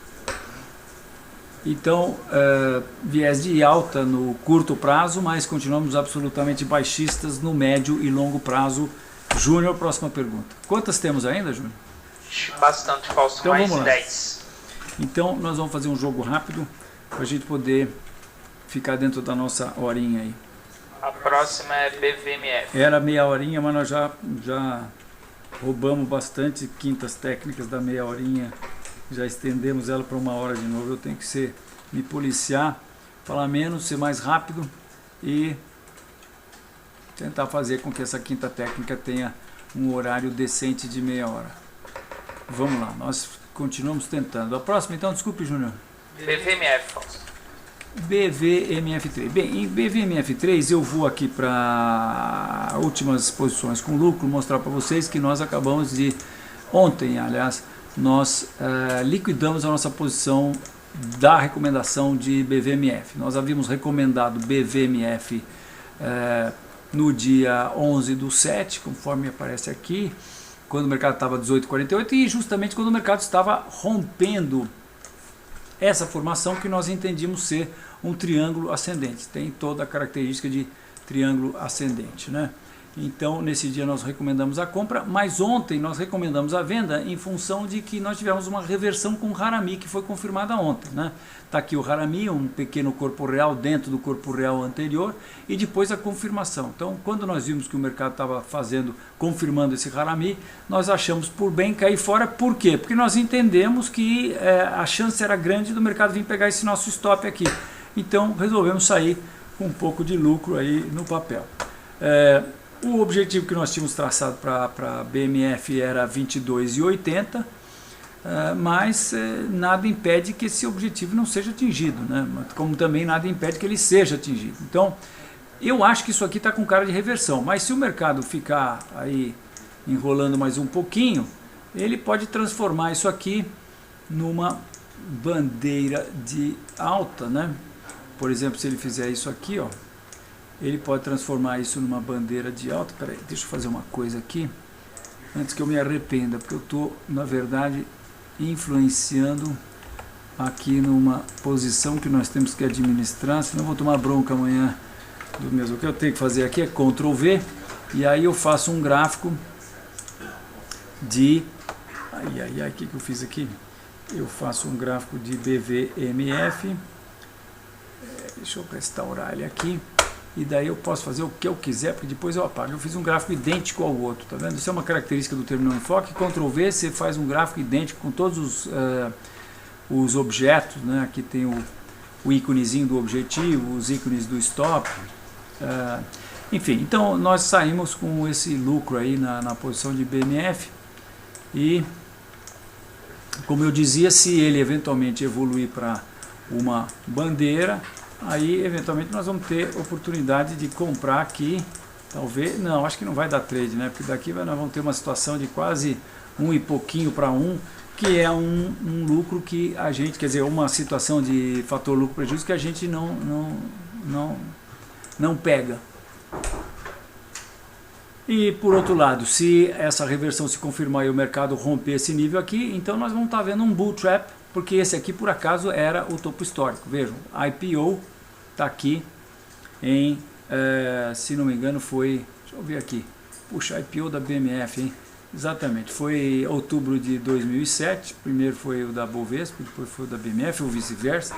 Então, viés de alta no curto prazo, mas continuamos absolutamente baixistas no médio e longo prazo. Júnior, próxima pergunta. Quantas temos ainda, Júnior? Bastante, Fausto, então, mais vamos lá. 10. Então, nós vamos fazer um jogo rápido para a gente poder ficar dentro da nossa horinha aí. A próxima é BVMF. Era meia horinha, mas nós já roubamos bastante quintas técnicas da meia horinha. Já estendemos ela para 1 hora de novo. Eu tenho que me policiar, falar menos, ser mais rápido e tentar fazer com que essa quinta técnica tenha um horário decente de meia hora. Vamos lá, nós continuamos tentando. A próxima, então, desculpe, Júnior. BVMF, Fausto. BVMF3. Bem, em BVMF3 eu vou aqui para últimas posições com lucro, mostrar para vocês que nós acabamos de, ontem, aliás, nós liquidamos a nossa posição da recomendação de BVMF. Nós havíamos recomendado BVMF no dia 11/7, conforme aparece aqui, quando o mercado estava 18,48 e justamente quando o mercado estava rompendo essa formação que nós entendíamos ser um triângulo ascendente. Tem toda a característica de triângulo ascendente, né? Então, nesse dia nós recomendamos a compra, mas ontem nós recomendamos a venda em função de que nós tivemos uma reversão com o Harami, que foi confirmada ontem, né? Está aqui o Harami, um pequeno corpo real dentro do corpo real anterior, e depois a confirmação. Então, quando nós vimos que o mercado estava confirmando esse Harami, nós achamos por bem cair fora. Por quê? Porque nós entendemos que a chance era grande do mercado vir pegar esse nosso stop aqui. Então, resolvemos sair com um pouco de lucro aí no papel. O objetivo que nós tínhamos traçado para BMF era 22,80, mas nada impede que esse objetivo não seja atingido, né? Como também nada impede que ele seja atingido. Então, eu acho que isso aqui está com cara de reversão, mas se o mercado ficar aí enrolando mais um pouquinho, ele pode transformar isso aqui numa bandeira de alta, né? Por exemplo, se ele fizer isso aqui, ó, ele pode transformar isso numa bandeira de alta. Peraí, deixa eu fazer uma coisa aqui, antes que eu me arrependa, porque eu estou, na verdade, influenciando aqui numa posição que nós temos que administrar, senão eu vou tomar bronca amanhã do mesmo. O que eu tenho que fazer aqui é Ctrl V, e aí eu faço um gráfico de... o que eu fiz aqui? Eu faço um gráfico de BVMF, deixa eu restaurar ele aqui, e daí eu posso fazer o que eu quiser, porque depois eu apago. Eu fiz um gráfico idêntico ao outro, tá vendo? Isso é uma característica do terminal enfoque. Ctrl V, você faz um gráfico idêntico com todos os objetos, né? Aqui tem o íconezinho do objetivo, os ícones do stop, enfim. Então nós saímos com esse lucro aí na posição de BMF, e como eu dizia, se ele eventualmente evoluir para uma bandeira, aí eventualmente nós vamos ter oportunidade de comprar aqui, talvez, não, acho que não vai dar trade, né? Porque daqui nós vamos ter uma situação de quase 1 e pouquinho para 1, que é um lucro que a gente, quer dizer, uma situação de fator lucro-prejuízo que a gente não pega. E por outro lado, se essa reversão se confirmar e o mercado romper esse nível aqui, então nós vamos estar vendo um bull trap, porque esse aqui por acaso era o topo histórico. Vejam, IPO está aqui em, se não me engano foi, deixa eu ver aqui, puxa, IPO da BMF, hein? Exatamente, foi outubro de 2007, primeiro foi o da Bovespa, depois foi o da BMF, ou vice-versa,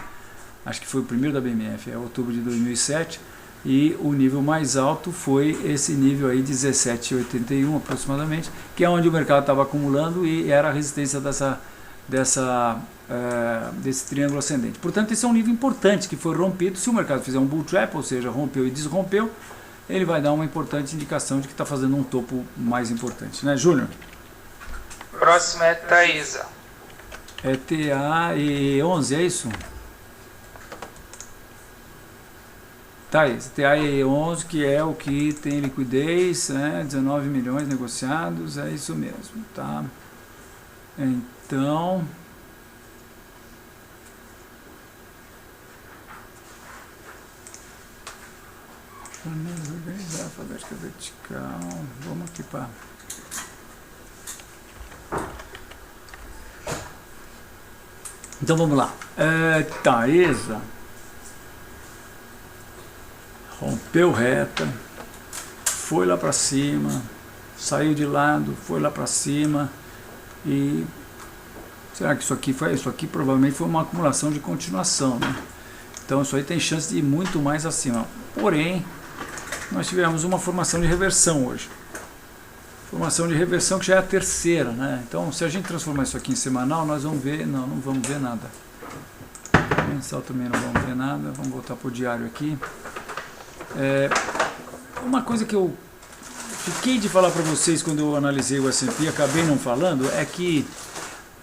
acho que foi o primeiro da BMF, outubro de 2007, e o nível mais alto foi esse nível aí, 17,81 aproximadamente, que é onde o mercado estava acumulando e era a resistência desse triângulo ascendente. Portanto, esse é um nível importante que foi rompido. Se o mercado fizer um bull trap, ou seja, rompeu e desrompeu, ele vai dar uma importante indicação de que está fazendo um topo mais importante, né, Júnior? Próximo é Taesa. É TA e 11, é isso? Taesa, TAE11, que é o que tem liquidez, 19 milhões negociados, é isso mesmo, tá? Então, organizar a alfabética vertical, vamos aqui para... Então vamos lá, Taesa rompeu reta, foi lá para cima, saiu de lado, foi lá para cima e será que isso aqui provavelmente foi uma acumulação de continuação, né? Então isso aí tem chance de ir muito mais acima. Porém, nós tivemos uma formação de reversão hoje. Formação de reversão que já é a terceira, né? Então se a gente transformar isso aqui em semanal, nós vamos ver, não vamos ver nada. Mensal também não vamos ver nada, vamos voltar para o diário aqui. Uma coisa que eu fiquei de falar para vocês quando eu analisei o S&P e acabei não falando é que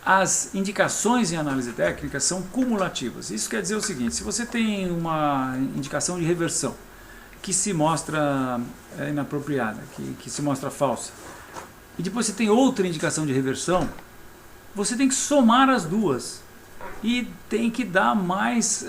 as indicações em análise técnica são cumulativas. Isso quer dizer o seguinte: se você tem uma indicação de reversão que se mostra inapropriada, que se mostra falsa, e depois você tem outra indicação de reversão, você tem que somar as duas e tem que dar mais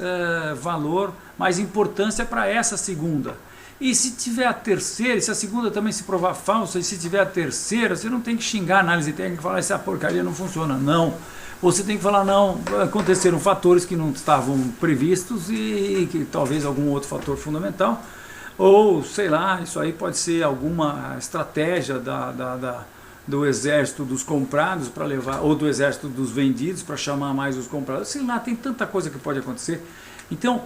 valor, mais importância para essa segunda. E se tiver a terceira, se a segunda também se provar falsa, e se tiver a terceira, você não tem que xingar a análise técnica e falar essa porcaria não funciona. Não. Você tem que falar, não, aconteceram fatores que não estavam previstos e que talvez algum outro fator fundamental, ou sei lá, isso aí pode ser alguma estratégia do exército dos comprados para levar, ou do exército dos vendidos para chamar mais os comprados, sei lá, tem tanta coisa que pode acontecer. Então,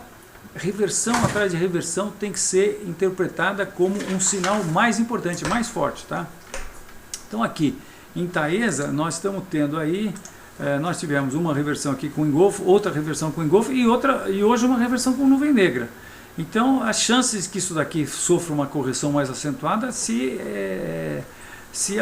reversão atrás de reversão tem que ser interpretada como um sinal mais importante, mais forte, tá? Então aqui, em Taesa, nós estamos tendo aí, nós tivemos uma reversão aqui com engolfo, outra reversão com engolfo e hoje uma reversão com nuvem negra. Então as chances que isso daqui sofra uma correção mais acentuada se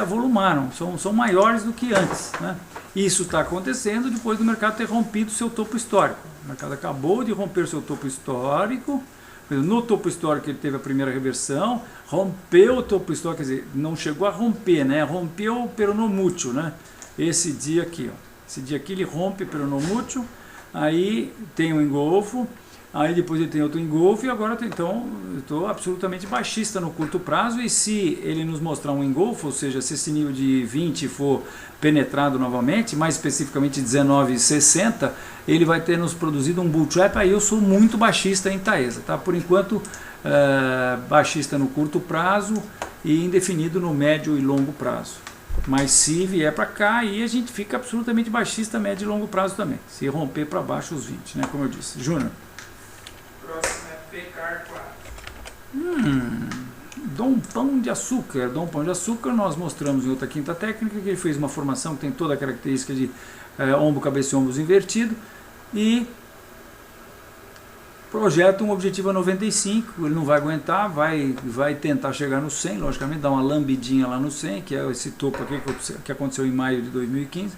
avolumaram, são maiores do que antes, né? Isso está acontecendo depois do mercado ter rompido seu topo histórico. O mercado acabou de romper seu topo histórico. No topo histórico ele teve a primeira reversão, rompeu o topo histórico, quer dizer, não chegou a romper, né? Rompeu o peronomútil, né? Esse dia aqui, ó. Esse dia aqui ele rompe o peronomútil, aí tem um engolfo, aí depois ele tem outro engolfo e agora então eu estou absolutamente baixista no curto prazo. E se ele nos mostrar um engolfo, ou seja, se esse nível de 20 for penetrado novamente, mais especificamente 19,60, ele vai ter nos produzido um bull trap. Aí eu sou muito baixista em Taesa, tá? Por enquanto baixista no curto prazo e indefinido no médio e longo prazo. Mas se vier para cá, aí a gente fica absolutamente baixista médio e longo prazo também, se romper para baixo os 20, né? Como eu disse. Júnior. Próximo é PCAR 4. Dom Pão de Açúcar. Dom Pão de Açúcar, nós mostramos em outra quinta técnica que ele fez uma formação que tem toda a característica de ombro, cabeça e ombros invertido e projeta um objetivo a 95, ele não vai aguentar, vai tentar chegar no 100, logicamente, dar uma lambidinha lá no 100, que é esse topo aqui que aconteceu em maio de 2015,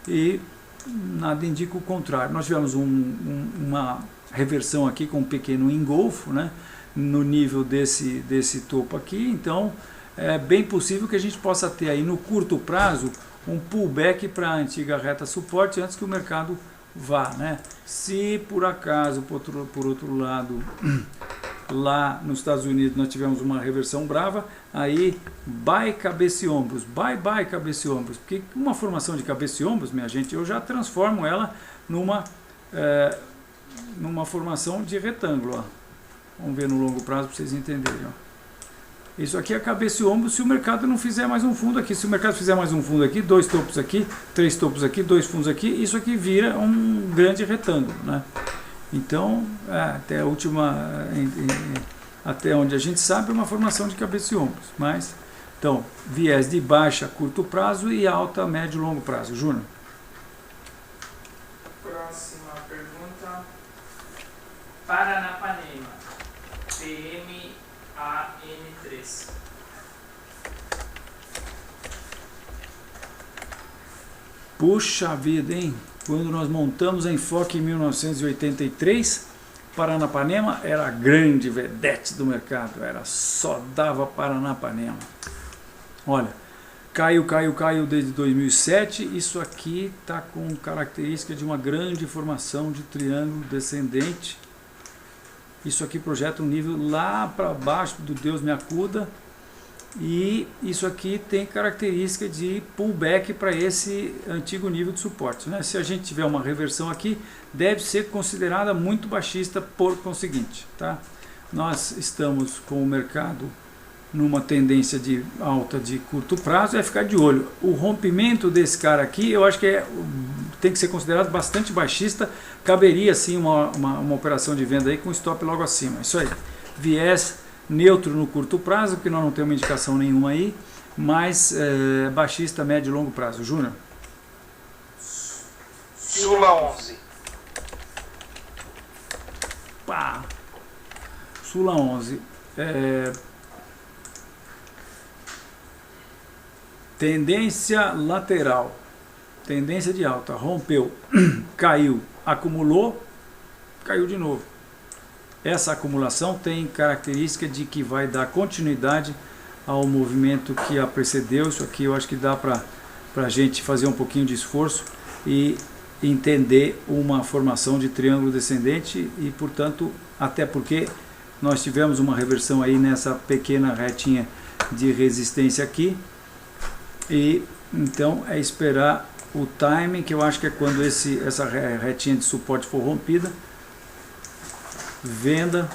e nada indica o contrário. Nós tivemos uma reversão aqui com um pequeno engolfo, né, no nível desse topo aqui. Então é bem possível que a gente possa ter aí no curto prazo um pullback para a antiga reta suporte antes que o mercado vá, né? Se por acaso, por outro lado, lá nos Estados Unidos nós tivemos uma reversão brava, aí buy cabeça e ombros, buy cabeça e ombros, porque uma formação de cabeça e ombros, minha gente, eu já transformo ela numa formação de retângulo, ó. Vamos ver no longo prazo para vocês entenderem, ó. Isso aqui é cabeça e ombro se o mercado não fizer mais um fundo aqui. Se o mercado fizer mais um fundo aqui, 2 topos aqui, 3 topos aqui, 2 fundos aqui, isso aqui vira um grande retângulo, né? Então, até a última, até onde a gente sabe, é uma formação de cabeça e ombros. Mas, então, viés de baixa curto prazo e alta médio e longo prazo. Júnior. Próxima pergunta. Paranapanema. PMAN3. Puxa vida, hein? Quando nós montamos a Enfoque em 1983, Paranapanema era a grande vedete do mercado, só dava Paranapanema. Olha, caiu desde 2007, isso aqui está com característica de uma grande formação de triângulo descendente. Isso aqui projeta um nível lá para baixo do Deus me acuda, e isso aqui tem característica de pullback para esse antigo nível de suporte, né? Se a gente tiver uma reversão aqui, deve ser considerada muito baixista por conseguinte, tá? Nós estamos com o mercado numa tendência de alta de curto prazo, é ficar de olho. O rompimento desse cara aqui, eu acho que tem que ser considerado bastante baixista, caberia sim uma operação de venda aí com stop logo acima, isso aí. Viés neutro no curto prazo, porque nós não temos indicação nenhuma aí, mas baixista, médio e longo prazo. Júnior? Sula 11. Pá! Sula 11. Tendência lateral, tendência de alta, rompeu, caiu, acumulou, caiu de novo. Essa acumulação tem característica de que vai dar continuidade ao movimento que a precedeu. Isso aqui eu acho que dá para a gente fazer um pouquinho de esforço e entender uma formação de triângulo descendente e, portanto, até porque nós tivemos uma reversão aí nessa pequena retinha de resistência aqui, e então é esperar o timing, que eu acho que é quando essa retinha de suporte for rompida. Venda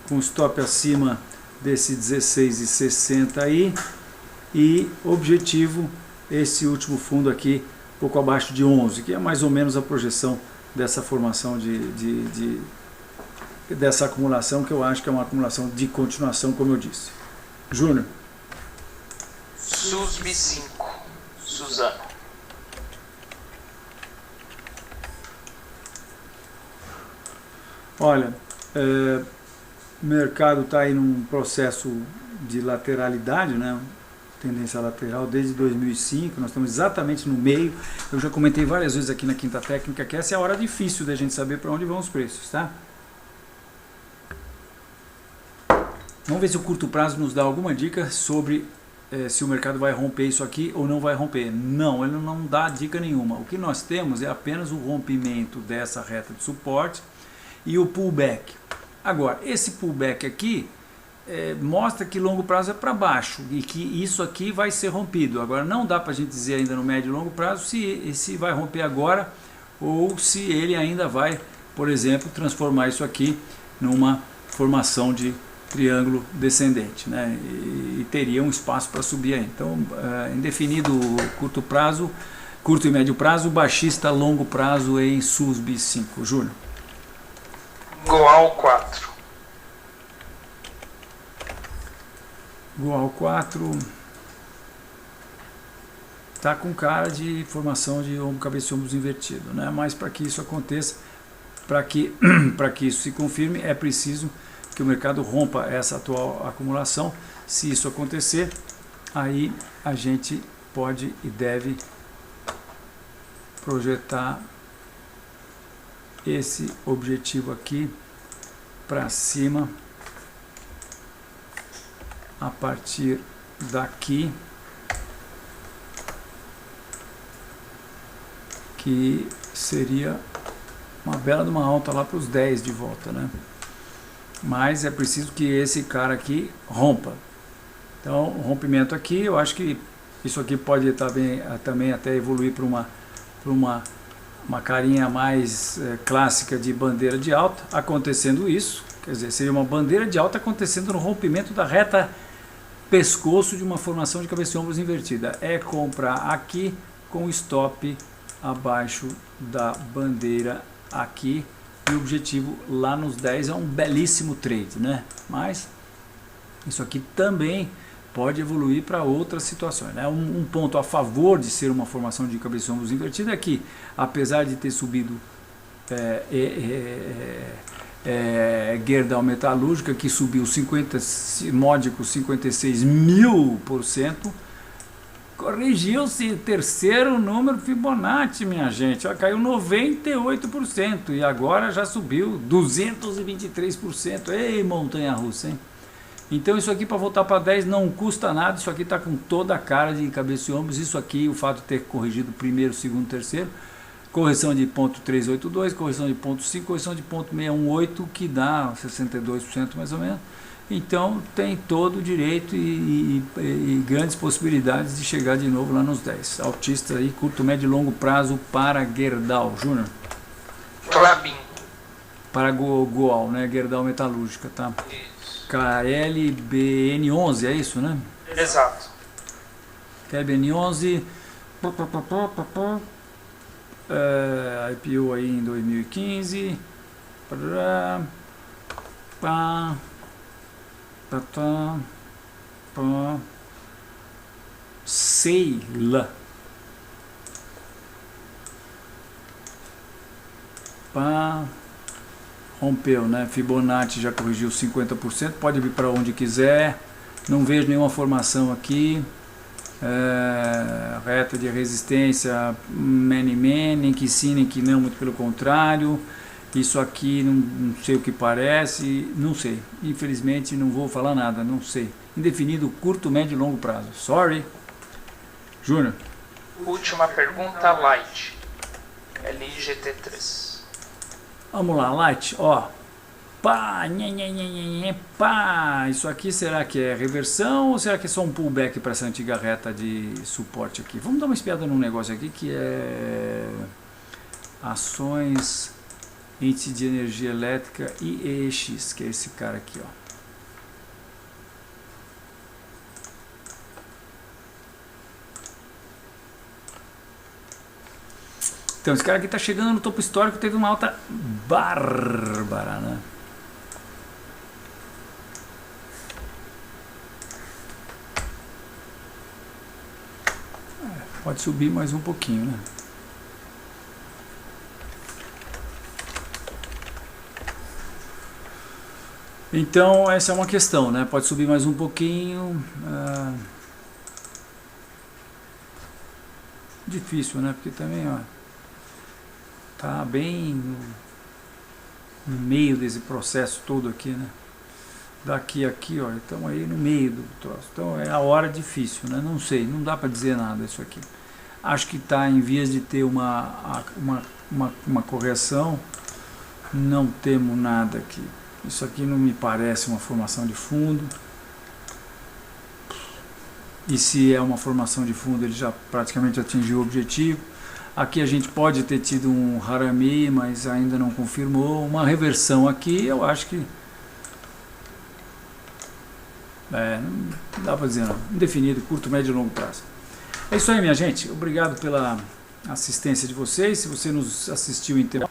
com stop acima desse 16,60 aí, e objetivo esse último fundo aqui pouco abaixo de 11, que é mais ou menos a projeção dessa formação dessa acumulação, que eu acho que é uma acumulação de continuação, como eu disse. Júnior? SUSB 5. Suzano. Olha, o mercado está aí num processo de lateralidade, né? Tendência lateral desde 2005, nós estamos exatamente no meio. Eu já comentei várias vezes aqui na Quinta Técnica que essa é a hora difícil da gente saber para onde vão os preços, tá? Vamos ver se o curto prazo nos dá alguma dica sobre se o mercado vai romper isso aqui ou não vai romper. Não, ele não dá dica nenhuma. O que nós temos é apenas o rompimento dessa reta de suporte e o pullback. Agora, esse pullback aqui mostra que longo prazo é para baixo e que isso aqui vai ser rompido. Agora, não dá para a gente dizer ainda no médio e longo prazo se vai romper agora ou se ele ainda vai, por exemplo, transformar isso aqui numa formação de triângulo descendente, né? E teria um espaço para subir aí. Então, indefinido curto prazo, curto e médio prazo, baixista longo prazo em SUSB 5. Júnior? Goal 4. Goal 4 está com cara de formação de ombro, cabeça e ombros invertido, né? Mas para que isso aconteça, para que isso se confirme, é preciso que o mercado rompa essa atual acumulação. Se isso acontecer, aí a gente pode e deve projetar esse objetivo aqui para cima a partir daqui, que seria uma bela de uma alta lá para os 10 de volta, né? Mas é preciso que esse cara aqui rompa. Então, o rompimento aqui, eu acho que isso aqui pode também até evoluir para uma carinha mais clássica de bandeira de alta. Acontecendo isso, quer dizer, seria uma bandeira de alta acontecendo no rompimento da reta pescoço de uma formação de cabeça e ombros invertida. É comprar aqui com stop abaixo da bandeira aqui. E o objetivo lá nos 10 é um belíssimo trade, né? Mas isso aqui também pode evoluir para outras situações, né? Um ponto a favor de ser uma formação de cabeça e ombros invertida é que, apesar de ter subido Gerdau Metalúrgica, que subiu módicos 56.000%, Corrigiu-se, terceiro número Fibonacci, minha gente. Ó, caiu 98% e agora já subiu 223%. Ei, montanha-russa, hein? Então isso aqui para voltar para 10 não custa nada. Isso aqui está com toda a cara de cabeça e ombros. Isso aqui, o fato de ter corrigido primeiro, segundo, terceiro. Correção de 0,382, correção de 0,5, correção de 0,618, que dá 62% mais ou menos. Então tem todo o direito e grandes possibilidades de chegar de novo lá nos 10. Altista aí, curto, médio e longo prazo para Gerdau. Júnior? Klabin. Para Goal, né? Gerdau Metalúrgica, tá? Isso. KLBN11, é isso, né? Exato. KLBN11. IPO aí em 2015. Seila. Rompeu, né? Fibonacci já corrigiu 50%, pode vir para onde quiser. Não vejo nenhuma formação aqui. Reta de resistência, nem que sim, nem que não, muito pelo contrário. Isso aqui não sei o que parece, não sei. Infelizmente não vou falar nada, não sei. Indefinido, curto, médio e longo prazo. Sorry. Júnior. Última pergunta, Light. LIGT3. Vamos lá, Light, ó. Pá, pá. Isso aqui será que é reversão ou será que é só um pullback para essa antiga reta de suporte aqui? Vamos dar uma espiada num negócio aqui que é ações, índice de energia elétrica IEX, que é esse cara aqui, ó. Então, esse cara aqui está chegando no topo histórico, teve uma alta bárbara, né? Pode subir mais um pouquinho, né? Então, essa é uma questão, né? Pode subir mais um pouquinho. Difícil, né? Porque também, ó, tá bem no meio desse processo todo aqui, né? Daqui a aqui, ó, estamos aí no meio do troço. Então é a hora difícil, né? Não sei, não dá para dizer nada isso aqui. Acho que está em vias de ter uma correção. Não temos nada aqui. Isso aqui não me parece uma formação de fundo. E se é uma formação de fundo, ele já praticamente atingiu o objetivo. Aqui a gente pode ter tido um harami, mas ainda não confirmou. Uma reversão aqui, eu acho que não dá para dizer não. Indefinido, curto, médio e longo prazo. É isso aí, minha gente. Obrigado pela assistência de vocês. Se você nos assistiu em tempo